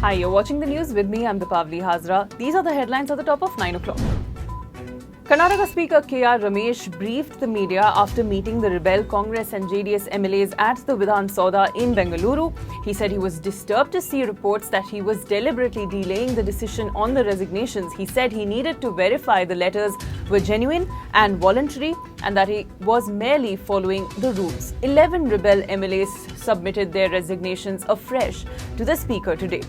Hi, you're watching the news with me. I'm Dipavali Hazra. These are the headlines at the top of 9 o'clock. Karnataka Speaker K.R. Ramesh briefed the media after meeting the rebel Congress and JDS MLAs at the Vidhan Sauda in Bengaluru. He said he was disturbed to see reports that he was deliberately delaying the decision on the resignations. He said he needed to verify the letters were genuine and voluntary and that he was merely following the rules. 11 rebel MLAs submitted their resignations afresh to the Speaker today.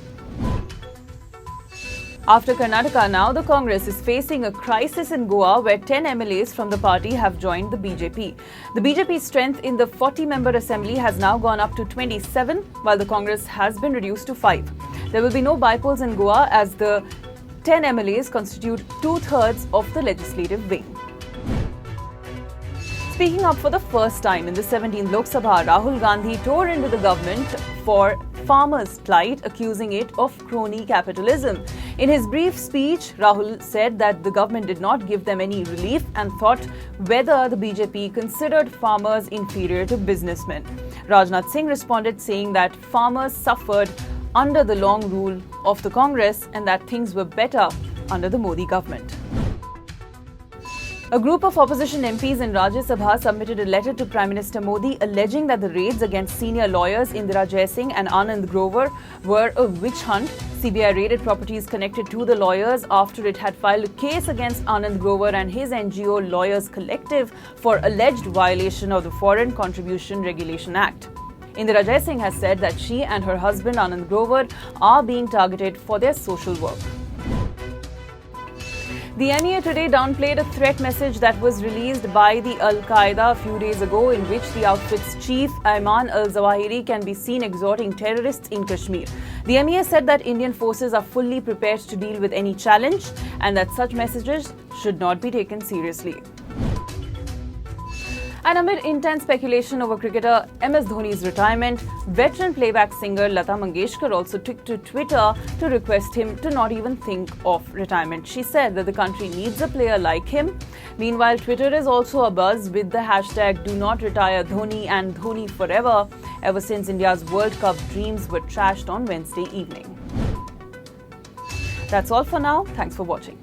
After Karnataka, now the Congress is facing a crisis in Goa where 10 MLAs from the party have joined the BJP. The BJP's strength in the 40-member assembly has now gone up to 27, while the Congress has been reduced to 5. There will be no bypolls in Goa as the 10 MLAs constitute two-thirds of the legislative wing. Speaking up for the first time in the 17th Lok Sabha, Rahul Gandhi tore into the government for farmers' plight, accusing it of crony capitalism. In his brief speech, Rahul said that the government did not give them any relief and thought whether the BJP considered farmers inferior to businessmen. Rajnath Singh responded saying that farmers suffered under the long rule of the Congress and that things were better under the Modi government. A group of opposition MPs in Rajya Sabha submitted a letter to Prime Minister Modi alleging that the raids against senior lawyers Indira Jaising and Anand Grover were a witch hunt. CBI raided properties connected to the lawyers after it had filed a case against Anand Grover and his NGO Lawyers Collective for alleged violation of the Foreign Contribution Regulation Act. Indira Jaising has said that she and her husband Anand Grover are being targeted for their social work. The MEA today downplayed a threat message that was released by the Al-Qaeda a few days ago in which the outfit's chief Ayman al-Zawahiri can be seen exhorting terrorists in Kashmir. The MEA said that Indian forces are fully prepared to deal with any challenge and that such messages should not be taken seriously. And amid intense speculation over cricketer MS Dhoni's retirement, veteran playback singer Lata Mangeshkar also took to Twitter to request him to not even think of retirement. She said that the country needs a player like him. Meanwhile, Twitter is also abuzz with the hashtag #DoNotRetireDhoni and Dhoni Forever ever since India's World Cup dreams were trashed on Wednesday evening. That's all for now. Thanks for watching.